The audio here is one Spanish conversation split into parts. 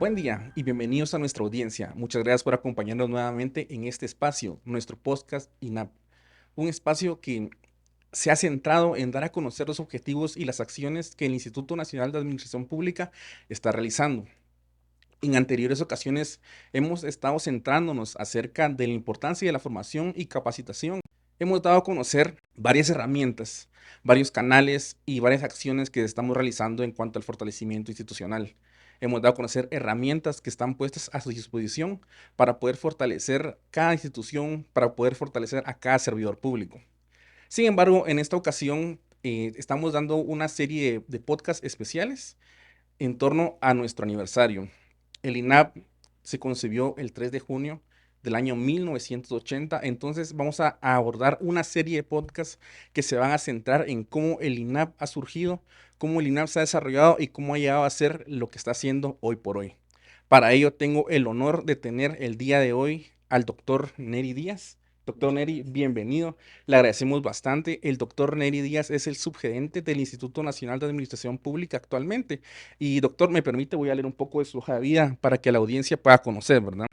Buen día y bienvenidos a nuestra audiencia. Muchas gracias por acompañarnos nuevamente en este espacio, nuestro podcast INAP, un espacio que se ha centrado en dar a conocer los objetivos y las acciones que el Instituto Nacional de Administración Pública está realizando. En anteriores ocasiones hemos estado centrándonos acerca de la importancia de la formación y capacitación. Hemos dado a conocer varias herramientas, varios canales y varias acciones que estamos realizando en cuanto al fortalecimiento institucional. Hemos dado a conocer herramientas que están puestas a su disposición para poder fortalecer cada institución, para poder fortalecer a cada servidor público. Sin embargo, en esta ocasión estamos dando una serie de podcasts especiales en torno a nuestro aniversario. El INAP se concibió el 3 de junio del año 1980, entonces vamos a abordar una serie de podcasts que se van a centrar en cómo el INAP ha surgido, cómo el INAP se ha desarrollado y cómo ha llegado a ser lo que está haciendo hoy por hoy. Para ello tengo el honor de tener el día de hoy al doctor Neri Díaz. Doctor Neri, bienvenido. Le agradecemos bastante. El doctor Neri Díaz es el subgerente del Instituto Nacional de Administración Pública actualmente. Y doctor, me permite, voy a leer un poco de su hoja de vida para que la audiencia pueda conocer, ¿verdad?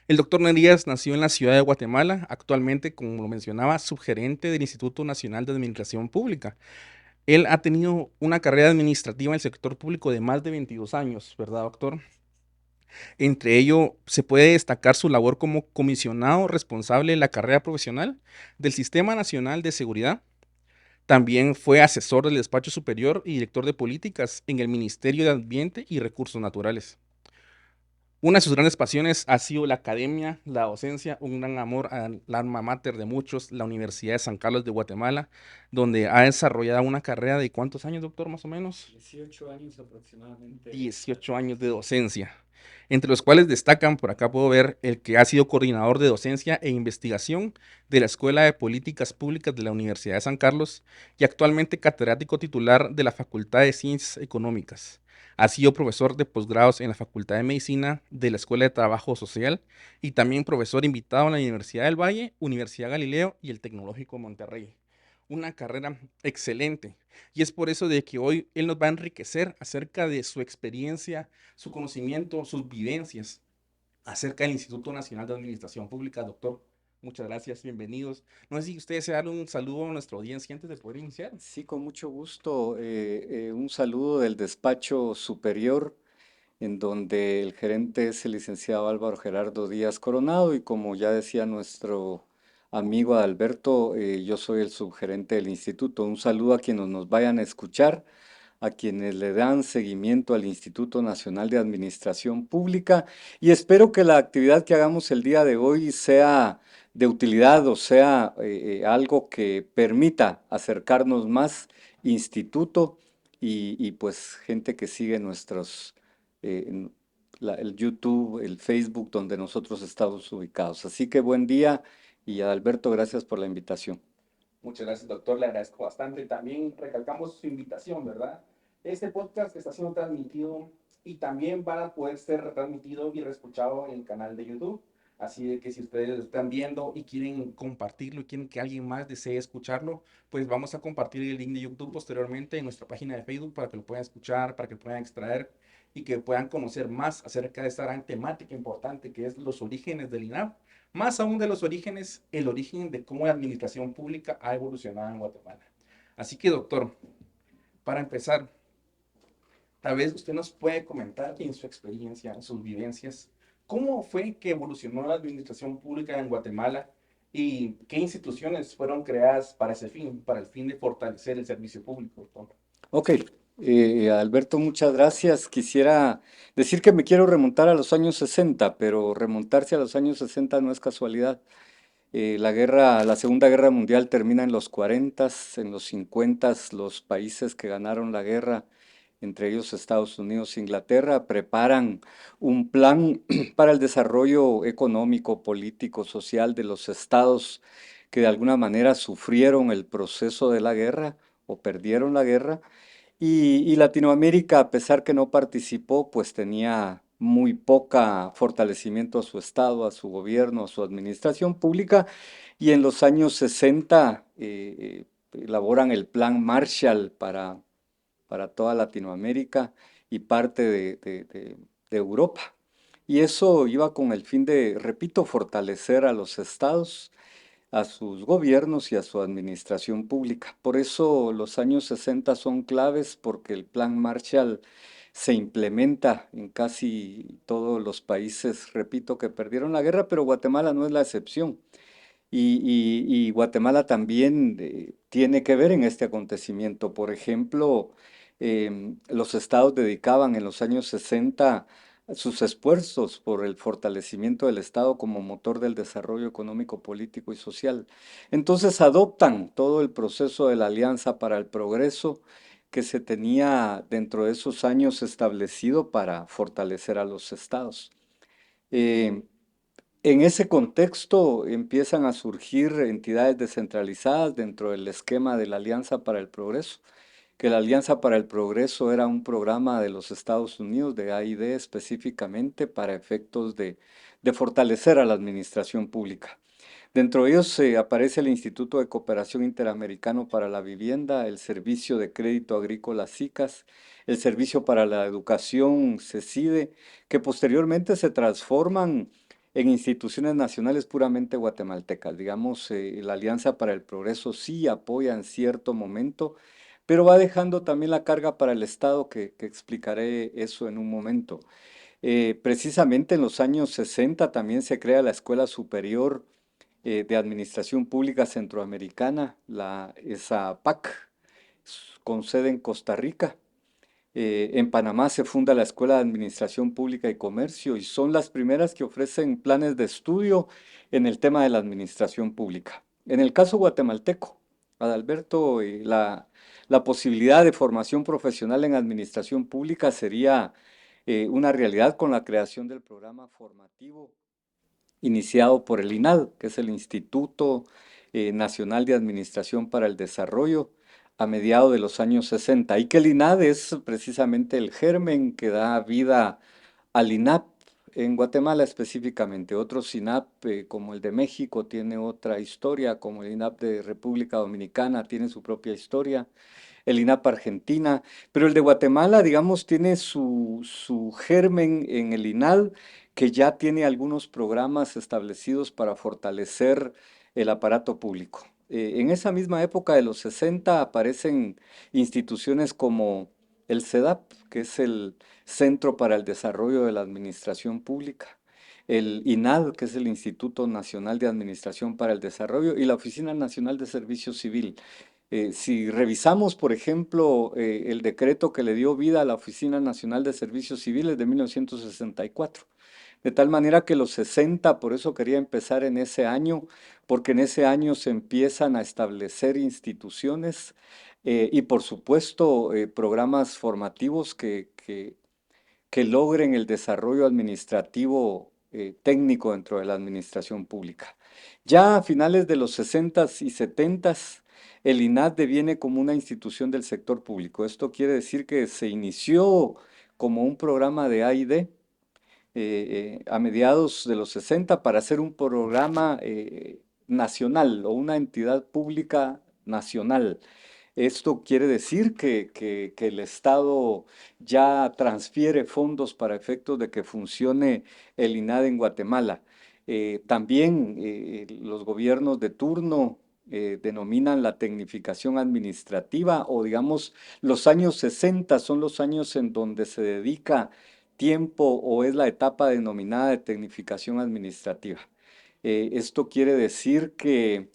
El doctor Neri Díaz nació en la ciudad de Guatemala, actualmente, como lo mencionaba, subgerente del Instituto Nacional de Administración Pública. Él ha tenido una carrera administrativa en el sector público de más de 22 años, ¿verdad, doctor? Entre ello, se puede destacar su labor como comisionado responsable de la carrera profesional del Sistema Nacional de Seguridad. También fue asesor del Despacho Superior y director de políticas en el Ministerio de Ambiente y Recursos Naturales. Una de sus grandes pasiones ha sido la academia, la docencia, un gran amor al alma mater de muchos, la Universidad de San Carlos de Guatemala, donde ha desarrollado una carrera de ¿cuántos años, doctor, más o menos? 18 años aproximadamente. 18 años de docencia, entre los cuales destacan, por acá puedo ver, el que ha sido coordinador de docencia e investigación de la Escuela de Políticas Públicas de la Universidad de San Carlos y actualmente catedrático titular de la Facultad de Ciencias Económicas. Ha sido profesor de posgrados en la Facultad de Medicina de la Escuela de Trabajo Social y también profesor invitado en la Universidad del Valle, Universidad Galileo y el Tecnológico de Monterrey. Una carrera excelente. Y es por eso de que hoy él nos va a enriquecer acerca de su experiencia, su conocimiento, sus vivencias acerca del Instituto Nacional de Administración Pública. Doctor, muchas gracias, bienvenidos. No sé si usted desea dar un saludo a nuestra audiencia antes de poder iniciar. Sí, con mucho gusto. Un saludo del despacho superior, en donde el gerente es el licenciado Álvaro Gerardo Díaz Coronado y como ya decía nuestro amigo Adalberto, yo soy el subgerente del instituto. Un saludo a quienes nos vayan a escuchar, a quienes le dan seguimiento al Instituto Nacional de Administración Pública y espero que la actividad que hagamos el día de hoy sea de utilidad o sea algo que permita acercarnos más instituto pues gente que sigue nuestros en el YouTube, el Facebook donde nosotros estamos ubicados. Así que buen día y Alberto, gracias por la invitación. Muchas gracias, doctor. Le agradezco bastante. También recalcamos su invitación, ¿verdad? Este podcast está siendo transmitido y también va a poder ser retransmitido y reescuchado en el canal de YouTube. Así de que si ustedes lo están viendo y quieren compartirlo y quieren que alguien más desee escucharlo, pues vamos a compartir el link de YouTube posteriormente en nuestra página de Facebook para que lo puedan escuchar, para que puedan extraer y que puedan conocer más acerca de esta gran temática importante que es los orígenes del INAP, más aún de los orígenes, el origen de cómo la administración pública ha evolucionado en Guatemala. Así que, doctor, para empezar, tal vez usted nos puede comentar en su experiencia, en sus vivencias, cómo fue que evolucionó la administración pública en Guatemala y qué instituciones fueron creadas para ese fin, para el fin de fortalecer el servicio público, doctor. Ok, Alberto, muchas gracias. Quisiera decir que me quiero remontar a los años 60, pero remontarse a los años 60 no es casualidad. La Segunda Guerra Mundial termina en los 40, en los 50 los países que ganaron la guerra, entre ellos Estados Unidos e Inglaterra, preparan un plan para el desarrollo económico, político, social de los estados que de alguna manera sufrieron el proceso de la guerra o perdieron la guerra y Latinoamérica, a pesar que no participó, pues tenía muy poca fortalecimiento a su Estado, a su gobierno, a su administración pública. Y en los años 60 elaboran el Plan Marshall para toda Latinoamérica y parte de Europa. Y eso iba con el fin de, repito, fortalecer a los estados, a sus gobiernos y a su administración pública. Por eso los años 60 son claves porque el Plan Marshall se implementa en casi todos los países, repito, que perdieron la guerra, pero Guatemala no es la excepción. Y Guatemala también tiene que ver en este acontecimiento. Por ejemplo, los estados dedicaban en los años 60 sus esfuerzos por el fortalecimiento del Estado como motor del desarrollo económico, político y social. Entonces adoptan todo el proceso de la Alianza para el Progreso que se tenía dentro de esos años establecido para fortalecer a los estados. Eh, en ese contexto empiezan a surgir entidades descentralizadas dentro del esquema de la Alianza para el Progreso, que la Alianza para el Progreso era un programa de los Estados Unidos, de AID específicamente, para efectos de fortalecer a la administración pública. Dentro de ellos aparece el Instituto de Cooperación Interamericano para la Vivienda, el Servicio de Crédito Agrícola SICAS, el Servicio para la Educación CECIDE, que posteriormente se transforman en instituciones nacionales puramente guatemaltecas. Digamos, la Alianza para el Progreso sí apoya en cierto momento, pero va dejando también la carga para el Estado, que explicaré eso en un momento. Precisamente en los años 60 también se crea la Escuela Superior de Administración Pública Centroamericana, la ESAPAC, con sede en Costa Rica. En Panamá se funda la Escuela de Administración Pública y Comercio y son las primeras que ofrecen planes de estudio en el tema de la administración pública. En el caso guatemalteco, Adalberto, la posibilidad de formación profesional en administración pública sería una realidad con la creación del programa formativo iniciado por el INAD, que es el Instituto Nacional de Administración para el Desarrollo, a mediados de los años 60, y que el INAD es precisamente el germen que da vida al INAP en Guatemala específicamente. Otros INAP, como el de México, tiene otra historia, como el INAP de República Dominicana tiene su propia historia, el INAP Argentina, pero el de Guatemala, digamos, tiene su germen en el INAD, que ya tiene algunos programas establecidos para fortalecer el aparato público. En esa misma época de los 60 aparecen instituciones como el CEDAP, que es el Centro para el Desarrollo de la Administración Pública, el INAD, que es el Instituto Nacional de Administración para el Desarrollo, y la Oficina Nacional de Servicio Civil. Si revisamos, por ejemplo, el decreto que le dio vida a la Oficina Nacional de Servicios Civiles de 1964, de tal manera que los 60, por eso quería empezar en ese año, porque en ese año se empiezan a establecer instituciones y, por supuesto, programas formativos que logren el desarrollo administrativo técnico dentro de la administración pública. Ya a finales de los 60s y 70s, el INAD deviene como una institución del sector público. Esto quiere decir que se inició como un programa de A&D a mediados de los 60 para hacer un programa nacional o una entidad pública nacional. Esto quiere decir que el Estado ya transfiere fondos para efectos de que funcione el INAD en Guatemala. También los gobiernos de turno denominan la tecnificación administrativa o digamos los años 60 son los años en donde se dedica tiempo o es la etapa denominada de tecnificación administrativa. Esto quiere decir que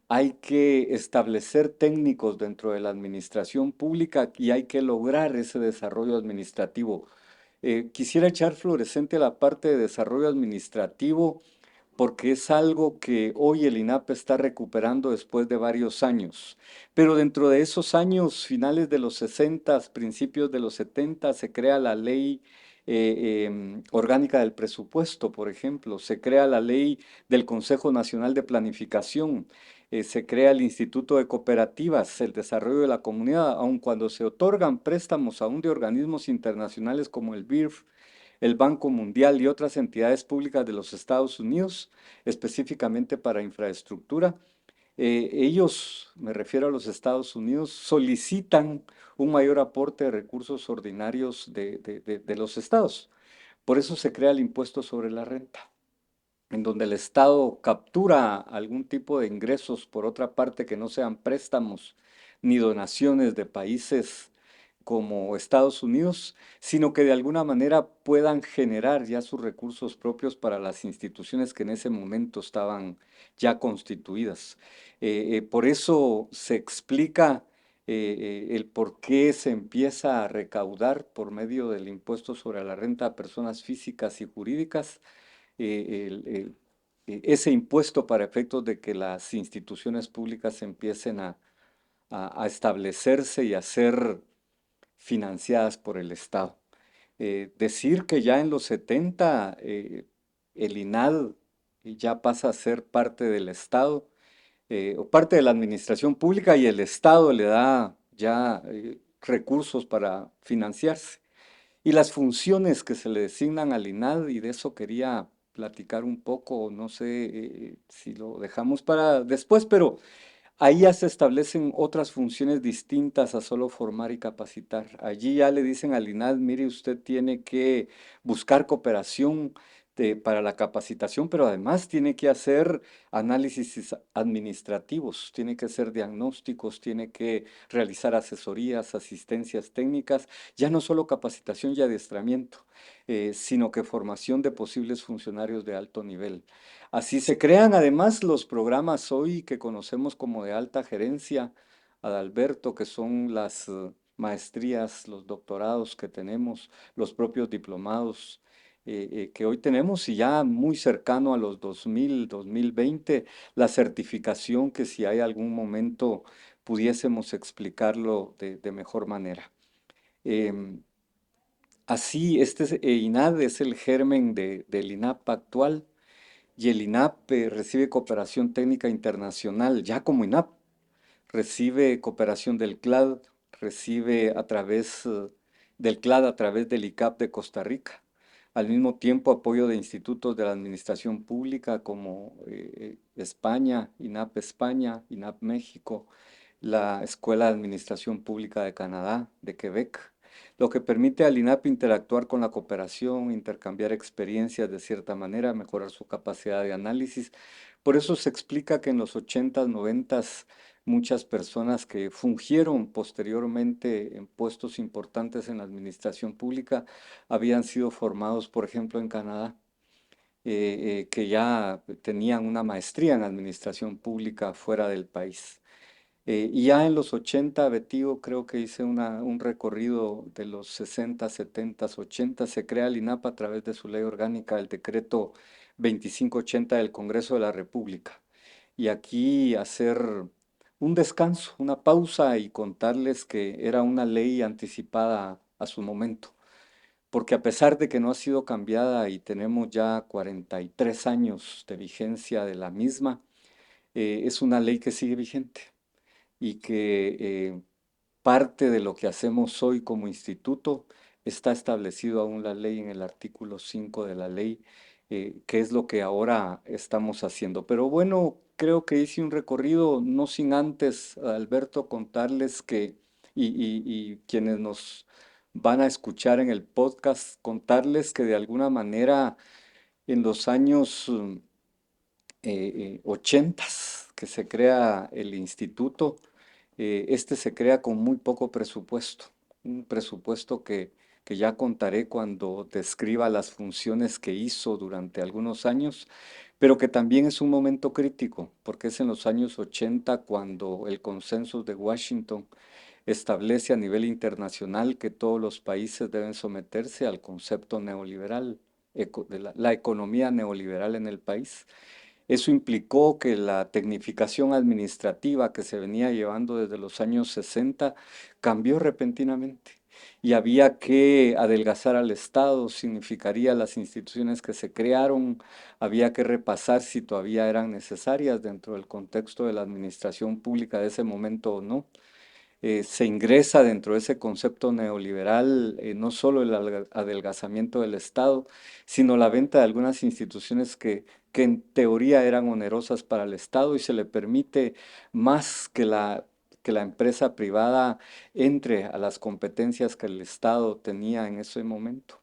hay que establecer técnicos dentro de la administración pública y hay que lograr ese desarrollo administrativo. Quisiera echar fluorescente a la parte de desarrollo administrativo porque es algo que hoy el INAP está recuperando después de varios años. Pero dentro de esos años, finales de los 60, principios de los 70, se crea la ley orgánica del presupuesto, por ejemplo, se crea la ley del Consejo Nacional de Planificación, se crea el Instituto de Cooperativas, el desarrollo de la comunidad, aun cuando se otorgan préstamos aún de organismos internacionales como el BIRF, el Banco Mundial y otras entidades públicas de los Estados Unidos, específicamente para infraestructura. Ellos, me refiero a los Estados Unidos, solicitan un mayor aporte de recursos ordinarios de los estados, Por eso se crea el impuesto sobre la renta, en donde el Estado captura algún tipo de ingresos, por otra parte, que no sean préstamos ni donaciones de países como Estados Unidos, sino que de alguna manera puedan generar ya sus recursos propios para las instituciones que en ese momento estaban ya constituidas. Por eso se explica el por qué se empieza a recaudar por medio del impuesto sobre la renta a personas físicas y jurídicas ese impuesto para efectos de que las instituciones públicas empiecen a establecerse y a ser financiadas por el Estado. Decir que ya en los 70 el INAD ya pasa a ser parte del Estado o parte de la administración pública y el Estado le da ya recursos para financiarse. Y las funciones que se le designan al INAD, y de eso quería platicar un poco, no sé si lo dejamos para después, pero ahí ya se establecen otras funciones distintas a solo formar y capacitar. Allí ya le dicen al INAD, mire, usted tiene que buscar cooperación para la capacitación, pero además tiene que hacer análisis administrativos, tiene que hacer diagnósticos, tiene que realizar asesorías, asistencias técnicas, ya no solo capacitación y adiestramiento, sino que formación de posibles funcionarios de alto nivel. Así se crean además los programas hoy que conocemos como de alta gerencia, Adalberto, que son las maestrías, los doctorados que tenemos, los propios diplomados que hoy tenemos y ya muy cercano a los 2000, 2020, la certificación que si hay algún momento pudiésemos explicarlo de mejor manera. Em, Así, INAD es el germen del INAP actual y el INAP recibe cooperación técnica internacional, ya como INAP, recibe cooperación del CLAD, recibe a través del CLAD a través del ICAP de Costa Rica. Al mismo tiempo, apoyo de institutos de la administración pública como España, España, INAP México, la Escuela de Administración Pública de Canadá, de Quebec, lo que permite al INAP interactuar con la cooperación, intercambiar experiencias de cierta manera, mejorar su capacidad de análisis. Por eso se explica que en los 80s, 90s, muchas personas que fungieron posteriormente en puestos importantes en la administración pública habían sido formados, por ejemplo, en Canadá, que ya tenían una maestría en administración pública fuera del país. Y ya en los 80, Betío, creo que hice un recorrido de los 60, 70, 80, se crea el INAP a través de su ley orgánica, el decreto 2580 del Congreso de la República. Y aquí hacer un descanso, una pausa y contarles que era una ley anticipada a su momento, porque a pesar de que no ha sido cambiada y tenemos ya 43 años de vigencia de la misma, es una ley que sigue vigente y que parte de lo que hacemos hoy como instituto está establecido aún la ley en el artículo 5 de la ley, que es lo que ahora estamos haciendo. Pero bueno, creo que hice un recorrido, no sin antes, Alberto, contarles que, y quienes nos van a escuchar en el podcast, contarles que de alguna manera en los años 80 que se crea el instituto, este se crea con muy poco presupuesto, un presupuesto que ya contaré cuando describa las funciones que hizo durante algunos años, pero que también es un momento crítico, porque es en los años 80 cuando el consenso de Washington establece a nivel internacional que todos los países deben someterse al concepto neoliberal, de la economía neoliberal en el país. Eso implicó que la tecnificación administrativa que se venía llevando desde los años 60 cambió repentinamente y había que adelgazar al Estado, significaría las instituciones que se crearon, había que repasar si todavía eran necesarias dentro del contexto de la administración pública de ese momento o no. Se ingresa dentro de ese concepto neoliberal no solo el adelgazamiento del Estado, sino la venta de algunas instituciones que en teoría eran onerosas para el Estado y se le permite más que la empresa privada entre a las competencias que el Estado tenía en ese momento.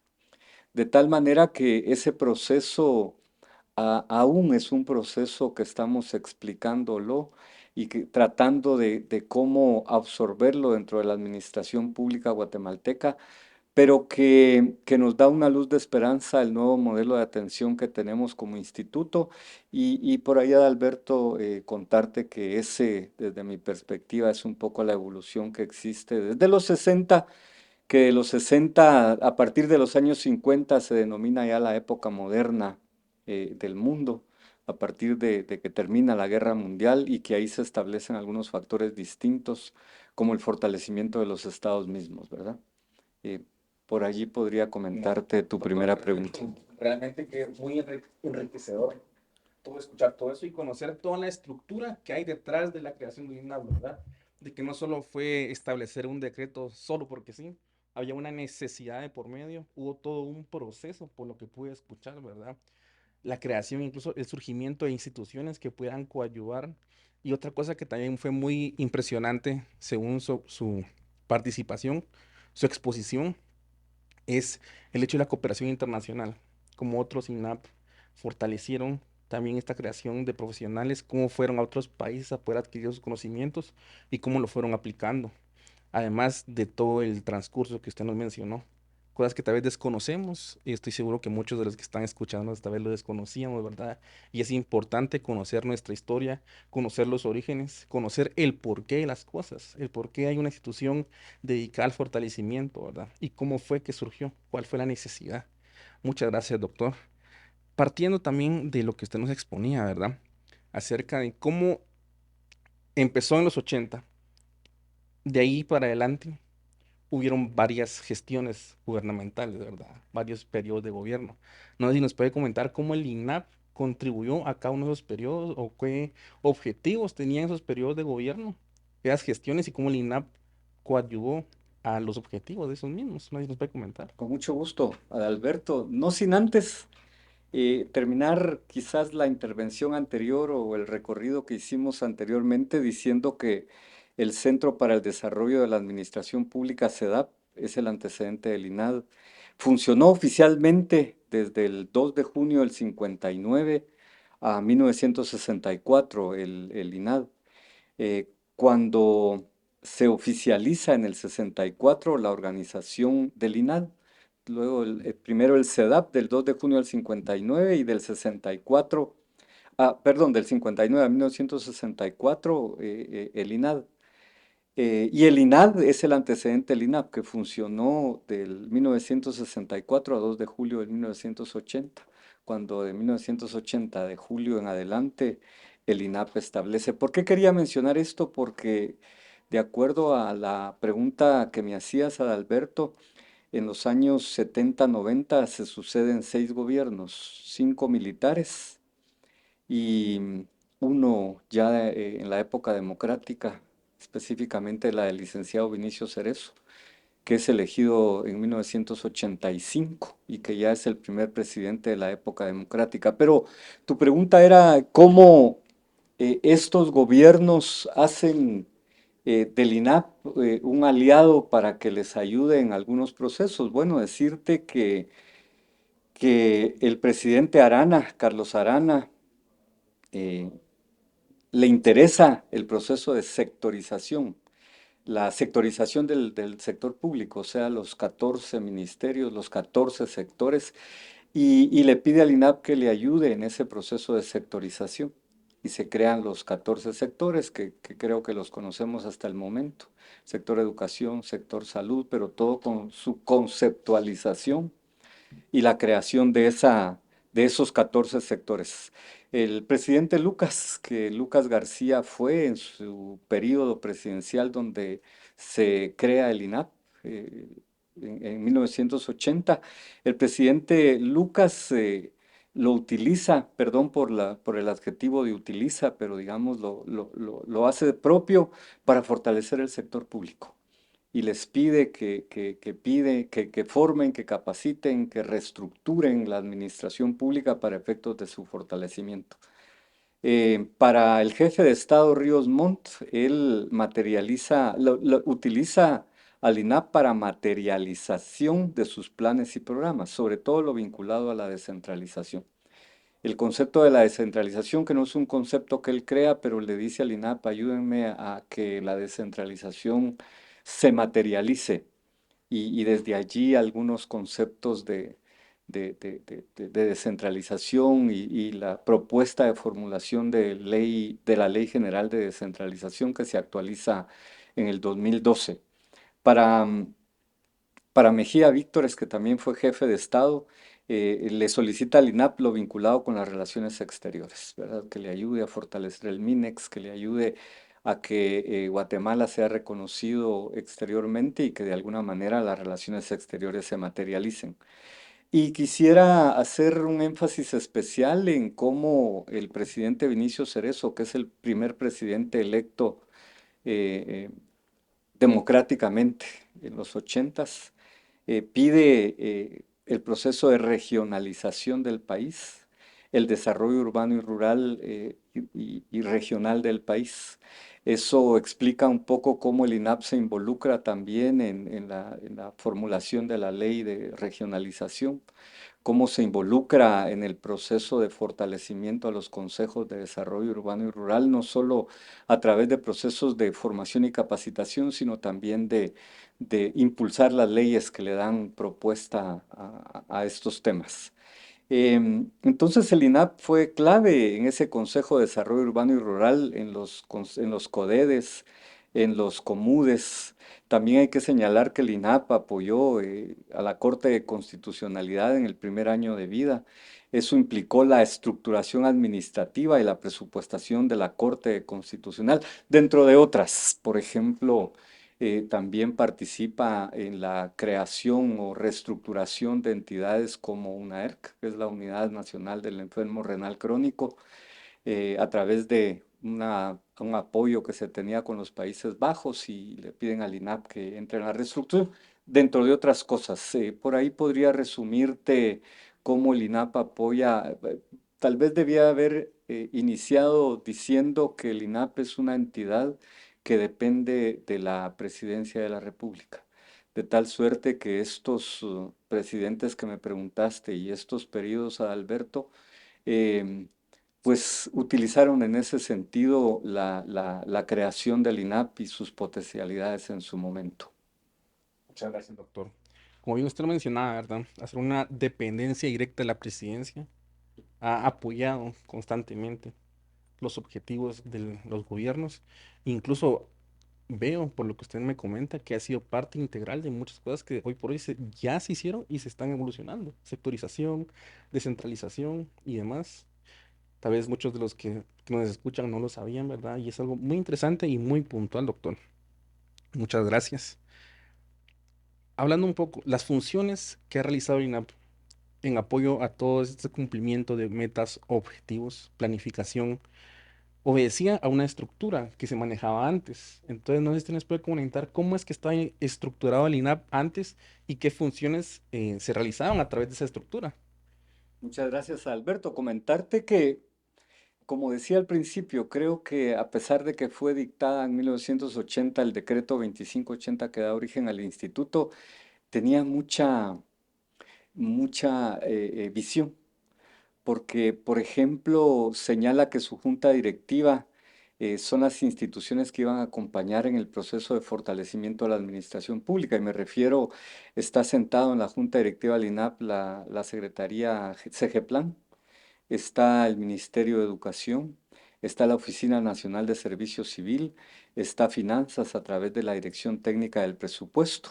de tal manera que ese proceso aún es un proceso que estamos explicándolo y que, tratando de cómo absorberlo dentro de la administración pública guatemalteca, pero que nos da una luz de esperanza el nuevo modelo de atención que tenemos como instituto. Y por ahí, Adalberto, contarte que ese, desde mi perspectiva, es un poco la evolución que existe desde los 60, que de los 60 a partir de los años 50 se denomina ya la época moderna del mundo, a partir de que termina la guerra mundial y que ahí se establecen algunos factores distintos, como el fortalecimiento de los estados mismos, ¿verdad? Eh, por allí podría No, comentarte tu doctor, primera pregunta. realmente que es muy enriquecedor todo escuchar todo eso y conocer toda la estructura que hay detrás de la creación de una, ¿verdad? De que no solo fue establecer un decreto solo porque sí, había una necesidad de por medio, hubo todo un proceso por lo que pude escuchar, ¿verdad? La creación, incluso el surgimiento de instituciones que puedan coadyuvar. Y otra cosa que también fue muy impresionante, según su participación, su exposición, es el hecho de la cooperación internacional, como otros INAP fortalecieron también esta creación de profesionales, cómo fueron a otros países a poder adquirir sus conocimientos y cómo lo fueron aplicando, además de todo el transcurso que usted nos mencionó. Cosas que tal vez desconocemos, y estoy seguro que muchos de los que están escuchando esta vez lo desconocíamos, ¿verdad? Y es importante conocer nuestra historia, conocer los orígenes, conocer el porqué de las cosas, el por qué hay una institución dedicada al fortalecimiento, ¿verdad? Y cómo fue que surgió, cuál fue la necesidad. Muchas gracias, doctor. Partiendo también de lo que usted nos exponía, ¿verdad? Acerca de cómo empezó en los 80, de ahí para adelante hubieron varias gestiones gubernamentales, ¿verdad? Varios periodos de gobierno. No sé si nos puede comentar cómo el INAP contribuyó a cada uno de esos periodos o qué objetivos tenían esos periodos de gobierno, esas gestiones y cómo el INAP coadyuvó a los objetivos de esos mismos. No sé si nos puede comentar. Con mucho gusto, Adalberto. No sin antes terminar quizás la intervención anterior o el recorrido que hicimos anteriormente diciendo que el Centro para el Desarrollo de la Administración Pública, CEDAP, es el antecedente del INAD. Funcionó oficialmente desde el 2 de junio del 59 a 1964 el INAD. Cuando se oficializa en el 64 la organización del INAD, luego primero el CEDAP del 2 de junio del 59 y del 64, perdón, del 59 a 1964 el INAD. Y el INAD es el antecedente del INAP que funcionó del 1964 a 2 de julio de 1980, cuando de 1980 de julio en adelante el INAP establece. ¿Por qué quería mencionar esto? Porque de acuerdo a la pregunta que me hacías, Adalberto, en los años 70-90 se suceden 6 gobiernos, 5 militares y uno ya en la época democrática, específicamente la del licenciado Vinicio Cerezo, que es elegido en 1985 y que ya es el primer presidente de la época democrática. Pero tu pregunta era cómo estos gobiernos hacen del INAP un aliado para que les ayude en algunos procesos. Bueno, decirte que el presidente Arana, Carlos Arana, eh, le interesa el proceso de sectorización, la sectorización del sector público, o sea, los 14 ministerios, los 14 sectores, y le pide al INAP que le ayude en ese proceso de sectorización. Y se crean los 14 sectores que creo que los conocemos hasta el momento. Sector educación, sector salud, pero todo con su conceptualización y la creación de esos 14 sectores. El presidente Lucas, que Lucas García fue en su periodo presidencial donde se crea el INAP, en 1980, el presidente Lucas lo utiliza, perdón por el adjetivo de utiliza, pero digamos lo hace propio para fortalecer el sector público y les pide que formen, que capaciten, que reestructuren la administración pública para efectos de su fortalecimiento. Para el jefe de Estado Ríos Montt, él materializa, utiliza al INAP para materialización de sus planes y programas, sobre todo lo vinculado a la descentralización. El concepto de la descentralización, que no es un concepto que él crea, pero le dice al INAP, ayúdenme a que la descentralización se materialice y desde allí algunos conceptos de descentralización y la propuesta de formulación de ley, de la Ley General de Descentralización que se actualiza en el 2012. Para, para Mejía Víctores, que también fue jefe de Estado, le solicita al INAP lo vinculado con las relaciones exteriores, ¿verdad? Que le ayude a fortalecer el MINEX, que le ayude a que Guatemala sea reconocido exteriormente y que de alguna manera las relaciones exteriores se materialicen. Y quisiera hacer un énfasis especial en cómo el presidente Vinicio Cerezo, que es el primer presidente electo eh, democráticamente en los ochentas, pide el proceso de regionalización del país, el desarrollo urbano y rural y regional del país. Eso explica un poco cómo el INAP se involucra también en la formulación de la ley de regionalización, cómo se involucra en el proceso de fortalecimiento a los consejos de desarrollo urbano y rural, no solo a través de procesos de formación y capacitación, sino también de impulsar las leyes que le dan propuesta a estos temas. Entonces el INAP fue clave en ese Consejo de Desarrollo Urbano y Rural, en los CODEDES, en los COMUDES. También hay que señalar que el INAP apoyó a la Corte de Constitucionalidad en el primer año de vida. Eso implicó la estructuración administrativa y la presupuestación de la Corte Constitucional, dentro de otras. Por ejemplo, también participa en la creación o reestructuración de entidades como UNAERC, que es la Unidad Nacional del Enfermo Renal Crónico, a través de un apoyo que se tenía con los Países Bajos y le piden al INAP que entre en la reestructuración, dentro de otras cosas. Por ahí podría resumirte cómo el INAP apoya, tal vez debía haber iniciado diciendo que el INAP es una entidad que depende de la Presidencia de la República, de tal suerte que estos presidentes que me preguntaste y estos periodos, Adalberto, em, pues utilizaron en ese sentido la creación del INAP y sus potencialidades en su momento. Muchas gracias, doctor. Como bien usted lo mencionaba, ¿verdad? Hacer una dependencia directa de la presidencia ha apoyado constantemente los objetivos de los gobiernos. Incluso veo, por lo que usted me comenta, que ha sido parte integral de muchas cosas que hoy por hoy ya se hicieron y se están evolucionando. Sectorización, descentralización y demás. Tal vez muchos de los que nos escuchan no lo sabían, ¿verdad? Y es algo muy interesante y muy puntual, doctor. Muchas gracias. Hablando un poco, las funciones que ha realizado el INAP en apoyo a todo este cumplimiento de metas, objetivos, planificación, obedecía a una estructura que se manejaba antes. Entonces, no sé si usted nos puede comentar cómo es que está estructurado el INAP antes y qué funciones se realizaban a través de esa estructura. Muchas gracias, Alberto. Comentarte que, como decía al principio, creo que a pesar de que fue dictada en 1980 el decreto 2580 que da origen al instituto, tenía mucha visión, porque, por ejemplo, señala que su junta directiva son las instituciones que iban a acompañar en el proceso de fortalecimiento de la administración pública, y me refiero, está sentado en la junta directiva del INAP la Secretaría CGPLAN, está el Ministerio de Educación, está la Oficina Nacional de Servicio Civil, está Finanzas a través de la Dirección Técnica del Presupuesto.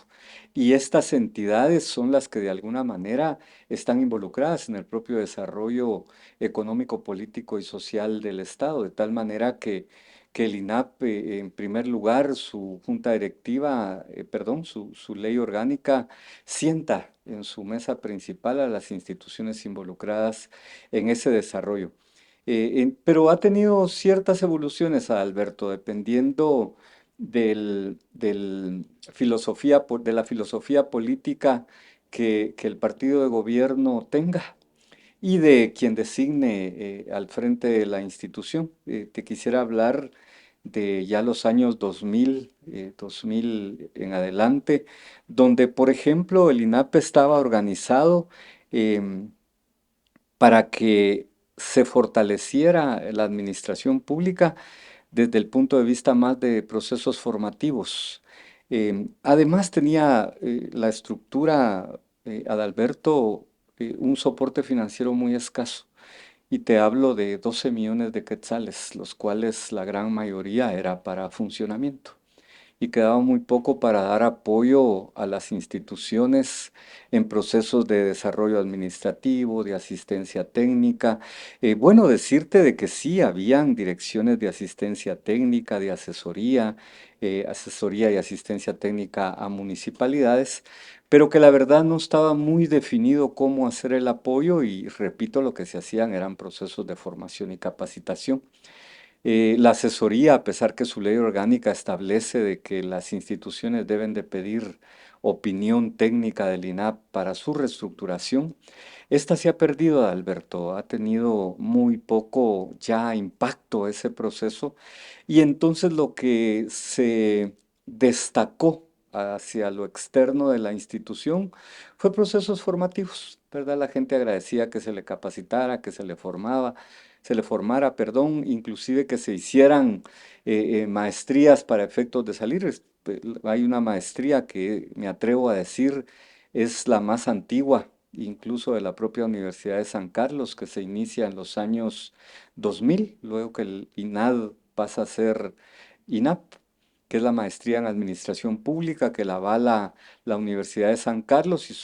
Y estas entidades son las que de alguna manera están involucradas en el propio desarrollo económico, político y social del Estado, de tal manera que el INAP, en primer lugar, su junta directiva, perdón, su ley orgánica, sienta en su mesa principal a las instituciones involucradas en ese desarrollo. Pero ha tenido ciertas evoluciones, Alberto, dependiendo de la filosofía política que el partido de gobierno tenga y de quien designe al frente de la institución. Te quisiera hablar de ya los años 2000, 2000 en adelante, donde, por ejemplo, el INAP estaba organizado em, para que se fortaleciera la administración pública desde el punto de vista más de procesos formativos. Además tenía la estructura, Adalberto, un soporte financiero muy escaso. Y te hablo de 12 millones de quetzales, los cuales la gran mayoría era para funcionamiento y quedaba muy poco para dar apoyo a las instituciones en procesos de desarrollo administrativo, de asistencia técnica. Bueno, decirte de que sí, habían direcciones de asistencia técnica, de asesoría, asesoría y asistencia técnica a municipalidades, pero que la verdad no estaba muy definido cómo hacer el apoyo y repito, lo que se hacían eran procesos de formación y capacitación. La asesoría, a pesar que su ley orgánica establece de que las instituciones deben de pedir opinión técnica del INAP para su reestructuración, esta se ha perdido, Alberto, ha tenido muy poco ya impacto ese proceso y entonces lo que se destacó hacia lo externo de la institución fue procesos formativos, ¿verdad? La gente agradecía que se le capacitara, que se le formara, perdón, inclusive que se hicieran maestrías para efectos de salir. Hay una maestría que me atrevo a decir es la más antigua, incluso de la propia Universidad de San Carlos, que se inicia en los años 2000, luego que el INAD pasa a ser INAP, que es la maestría en Administración Pública, que la avala la Universidad de San Carlos y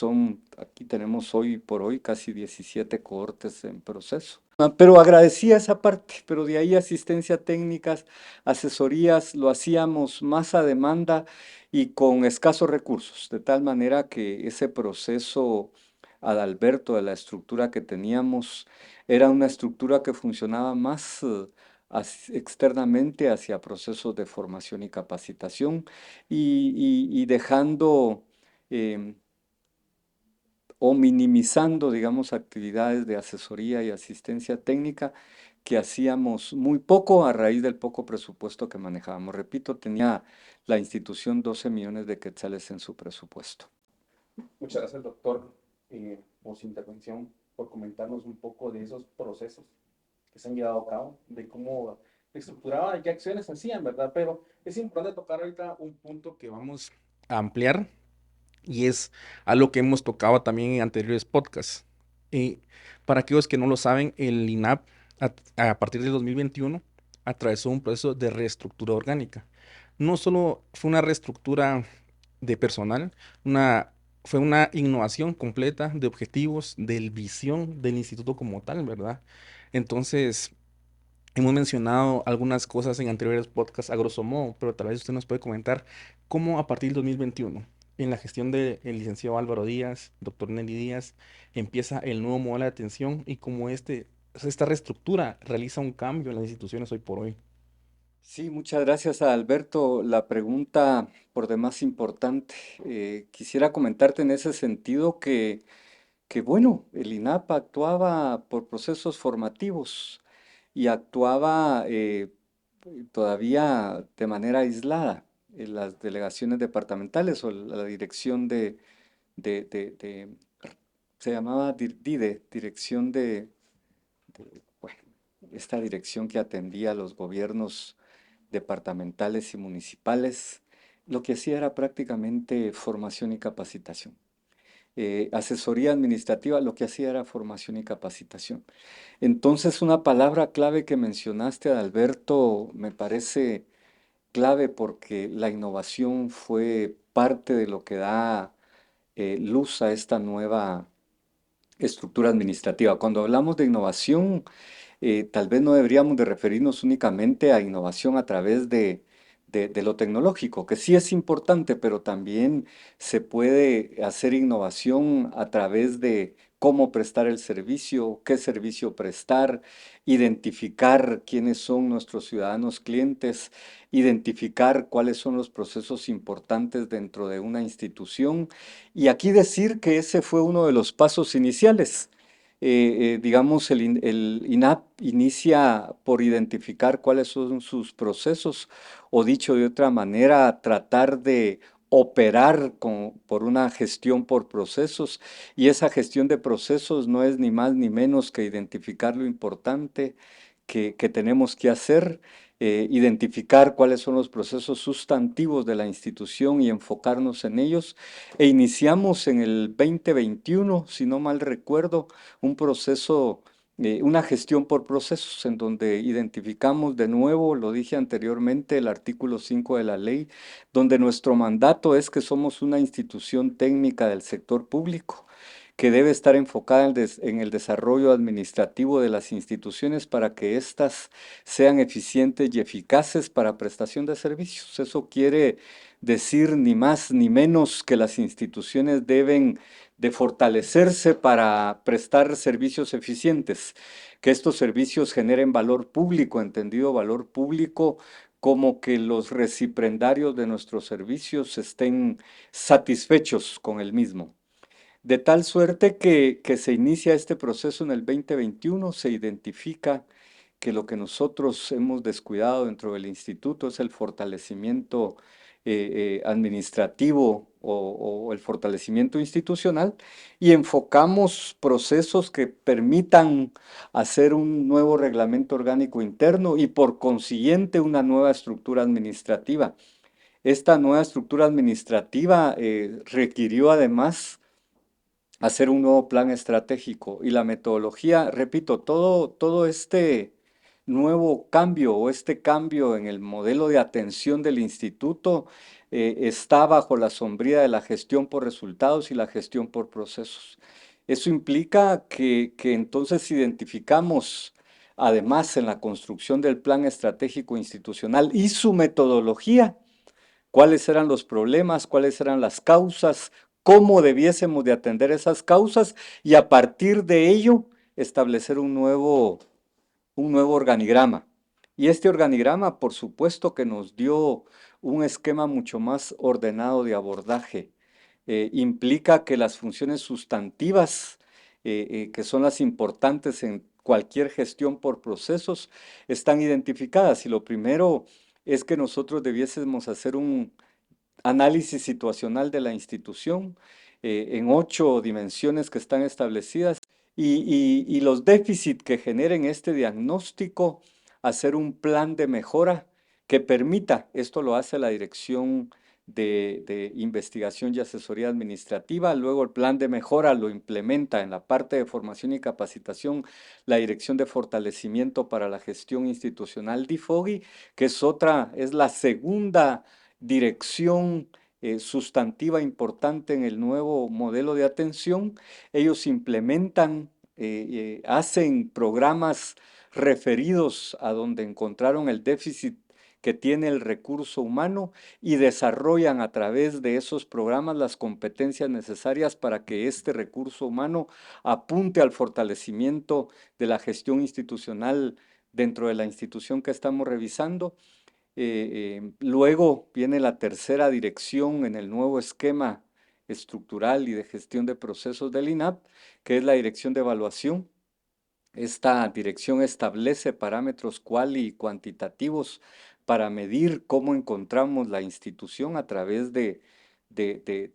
aquí tenemos hoy por hoy casi 17 cohortes en proceso. Pero agradecía esa parte, pero de ahí asistencia técnicas, asesorías, lo hacíamos más a demanda y con escasos recursos, de tal manera que ese proceso, Adalberto, de la estructura que teníamos, era una estructura que funcionaba más externamente hacia procesos de formación y capacitación y dejando em, o minimizando, digamos, actividades de asesoría y asistencia técnica que hacíamos muy poco a raíz del poco presupuesto que manejábamos. Repito, tenía la institución 12 millones de quetzales en su presupuesto. Muchas gracias, doctor, por su intervención, por comentarnos un poco de esos procesos que se han llevado a cabo, de cómo se estructuraba y qué acciones se hacían, ¿verdad? Pero es importante tocar ahorita un punto que vamos a ampliar y es algo que hemos tocado también en anteriores podcasts. Eh, para aquellos que no lo saben, el INAP a partir del 2021 atravesó un proceso de reestructura orgánica. No solo fue una reestructura de personal, una, fue una innovación completa de objetivos, de visión del instituto como tal, ¿verdad? Entonces, hemos mencionado algunas cosas en anteriores podcasts a grosso modo, pero tal vez usted nos puede comentar cómo a partir del 2021, en la gestión del licenciado Álvaro Díaz, doctor Nelly Díaz, empieza el nuevo modelo de atención y cómo esta reestructura realiza un cambio en las instituciones hoy por hoy. Sí, muchas gracias a Alberto. La pregunta por demás importante. Quisiera comentarte en ese sentido que bueno, el INAP actuaba por procesos formativos y actuaba todavía de manera aislada en las delegaciones departamentales o la dirección de- se llamaba DIDE, Dirección bueno, esta dirección que atendía a los gobiernos departamentales y municipales, lo que hacía era prácticamente formación y capacitación. Asesoría administrativa, lo que hacía era formación y capacitación. Entonces, una palabra clave que mencionaste, Alberto, me parece clave porque la innovación fue parte de lo que da luz a esta nueva estructura administrativa. Cuando hablamos de innovación, tal vez no deberíamos de referirnos únicamente a innovación a través de lo tecnológico, que sí es importante, pero también se puede hacer innovación a través de cómo prestar el servicio, qué servicio prestar, identificar quiénes son nuestros ciudadanos clientes, identificar cuáles son los procesos importantes dentro de una institución. Y aquí decir que ese fue uno de los pasos iniciales. digamos, el INAP inicia por identificar cuáles son sus procesos, o dicho de otra manera, tratar de operar por una gestión por procesos, y esa gestión de procesos no es ni más ni menos que identificar lo importante que tenemos que hacer, identificar cuáles son los procesos sustantivos de la institución y enfocarnos en ellos. E iniciamos en el 2021, si no mal recuerdo, un proceso, una gestión por procesos en donde identificamos de nuevo, lo dije anteriormente, el artículo 5 de la ley, donde nuestro mandato es que somos una institución técnica del sector público que debe estar enfocada en el desarrollo administrativo de las instituciones para que éstas sean eficientes y eficaces para prestación de servicios. Eso quiere decir ni más ni menos que las instituciones deben de fortalecerse para prestar servicios eficientes, que estos servicios generen valor público, entendido valor público como que los reciprendarios de nuestros servicios estén satisfechos con el mismo. De tal suerte que se inicia este proceso en el 2021, se identifica que lo que nosotros hemos descuidado dentro del instituto es el fortalecimiento administrativo o el fortalecimiento institucional, y enfocamos procesos que permitan hacer un nuevo reglamento orgánico interno y por consiguiente una nueva estructura administrativa. Esta nueva estructura administrativa requirió además hacer un nuevo plan estratégico, y la metodología, repito, todo este nuevo cambio o este cambio en el modelo de atención del instituto está bajo la sombría de la gestión por resultados y la gestión por procesos. Eso implica que entonces identificamos, además en la construcción del plan estratégico institucional y su metodología, cuáles eran los problemas, cuáles eran las causas, cómo debiésemos de atender esas causas, y a partir de ello establecer un nuevo organigrama. Y este organigrama, por supuesto, que nos dio un esquema mucho más ordenado de abordaje. Implica que las funciones sustantivas, que son las importantes en cualquier gestión por procesos, están identificadas. Y lo primero es que nosotros debiésemos hacer un análisis situacional de la institución en 8 dimensiones que están establecidas, y los déficits que generen este diagnóstico, hacer un plan de mejora que permita, esto lo hace la Dirección de Investigación y Asesoría Administrativa, luego el plan de mejora lo implementa en la parte de formación y capacitación la Dirección de Fortalecimiento para la Gestión Institucional DIFOGI, que es la segunda dirección sustantiva importante en el nuevo modelo de atención. Ellos implementan, hacen programas referidos a donde encontraron el déficit que tiene el recurso humano, y desarrollan a través de esos programas las competencias necesarias para que este recurso humano apunte al fortalecimiento de la gestión institucional dentro de la institución que estamos revisando. Luego viene la tercera dirección en el nuevo esquema estructural y de gestión de procesos del INAP, que es la dirección de evaluación. Esta dirección establece parámetros cuali y cuantitativos para medir cómo encontramos la institución a través de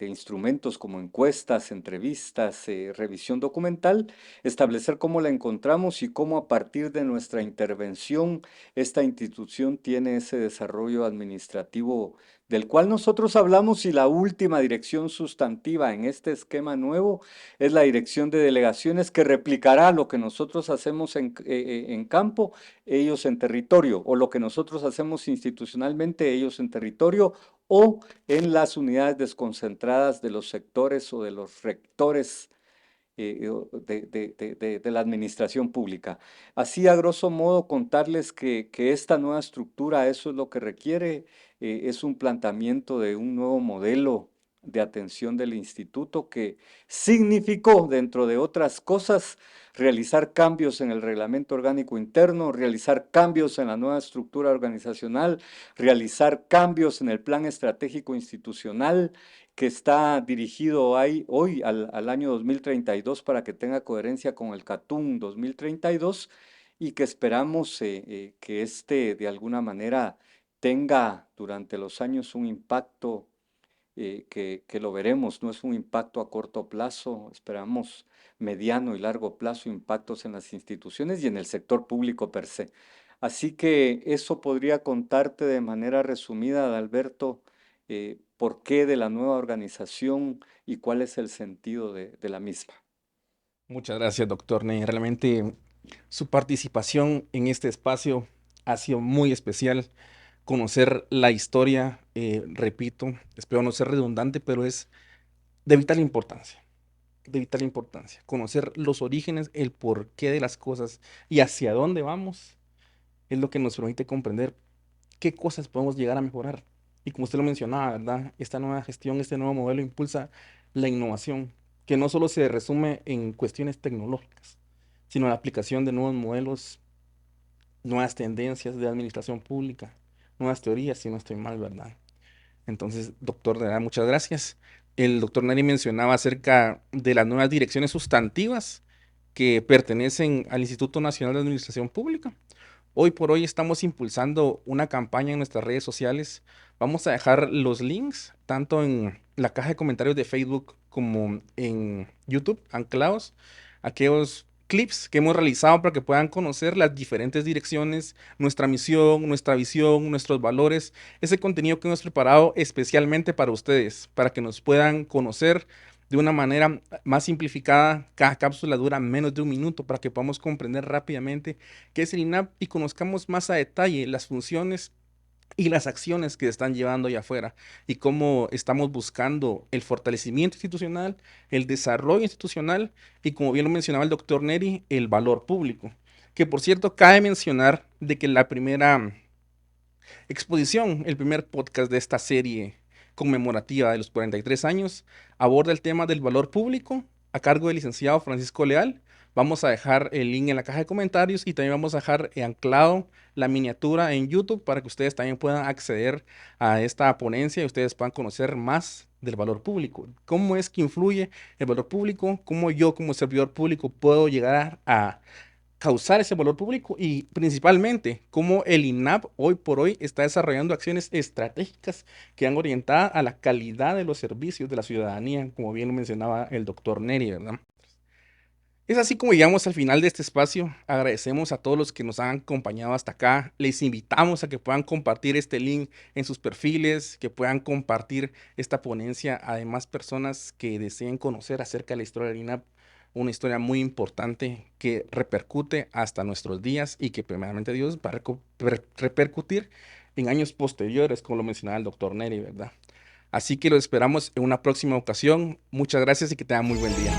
instrumentos como encuestas, entrevistas, revisión documental, establecer cómo la encontramos y cómo a partir de nuestra intervención esta institución tiene ese desarrollo administrativo del cual nosotros hablamos. Y la última dirección sustantiva en este esquema nuevo es la dirección de delegaciones, que replicará lo que nosotros hacemos en campo, ellos en territorio, o lo que nosotros hacemos institucionalmente, ellos en territorio, o en las unidades desconcentradas de los sectores o de los rectores de la administración pública. Así, a grosso modo, contarles que esta nueva estructura, eso es lo que requiere, es un planteamiento de un nuevo modelo de atención del instituto, que significó, dentro de otras cosas, realizar cambios en el reglamento orgánico interno, realizar cambios en la nueva estructura organizacional, realizar cambios en el plan estratégico institucional, que está dirigido hoy al año 2032 para que tenga coherencia con el CATUM 2032 y que esperamos que de alguna manera tenga durante los años un impacto que lo veremos, no es un impacto a corto plazo, esperamos mediano y largo plazo, impactos en las instituciones y en el sector público per se. Así que eso podría contarte de manera resumida, Adalberto, por qué de la nueva organización y cuál es el sentido de la misma. Muchas gracias, doctor Ney. Realmente su participación en este espacio ha sido muy especial. Conocer la historia, repito, espero no ser redundante, pero es de vital importancia, de vital importancia. Conocer los orígenes, el porqué de las cosas y hacia dónde vamos es lo que nos permite comprender qué cosas podemos llegar a mejorar. Y como usted lo mencionaba, ¿verdad? Esta nueva gestión, este nuevo modelo impulsa la innovación, que no solo se resume en cuestiones tecnológicas, sino la aplicación de nuevos modelos, nuevas tendencias de administración pública, nuevas teorías, si no estoy mal, ¿verdad? Entonces, doctor, de verdad, muchas gracias. El doctor Neri mencionaba acerca de las nuevas direcciones sustantivas que pertenecen al Instituto Nacional de Administración Pública. Hoy por hoy estamos impulsando una campaña en nuestras redes sociales. Vamos a dejar los links tanto en la caja de comentarios de Facebook como en YouTube, anclados, aquellos clips que hemos realizado para que puedan conocer las diferentes direcciones, nuestra misión, nuestra visión, nuestros valores, ese contenido que hemos preparado especialmente para ustedes, para que nos puedan conocer de una manera más simplificada. Cada cápsula dura menos de un minuto para que podamos comprender rápidamente qué es el INAP y conozcamos más a detalle las funciones y las acciones que están llevando allá afuera y cómo estamos buscando el fortalecimiento institucional, el desarrollo institucional y, como bien lo mencionaba el doctor Neri, el valor público. Que por cierto, cabe mencionar de que la primera exposición, el primer podcast de esta serie conmemorativa de los 43 años, aborda el tema del valor público a cargo del licenciado Francisco Leal. Vamos a dejar el link en la caja de comentarios y también vamos a dejar anclado la miniatura en YouTube para que ustedes también puedan acceder a esta ponencia y ustedes puedan conocer más del valor público. ¿Cómo es que influye el valor público? ¿Cómo yo como servidor público puedo llegar a causar ese valor público? Y principalmente cómo el INAP hoy por hoy está desarrollando acciones estratégicas que han orientada a la calidad de los servicios de la ciudadanía, como bien lo mencionaba el doctor Neri, ¿verdad? Es así como llegamos al final de este espacio. Agradecemos a todos los que nos han acompañado hasta acá. Les invitamos a que puedan compartir este link en sus perfiles, que puedan compartir esta ponencia a demás personas que deseen conocer acerca de la historia del INAP, una historia muy importante que repercute hasta nuestros días y que primeramente Dios va a repercutir en años posteriores, como lo mencionaba el doctor Neri, ¿verdad? Así que lo esperamos en una próxima ocasión. Muchas gracias y que tengan muy buen día.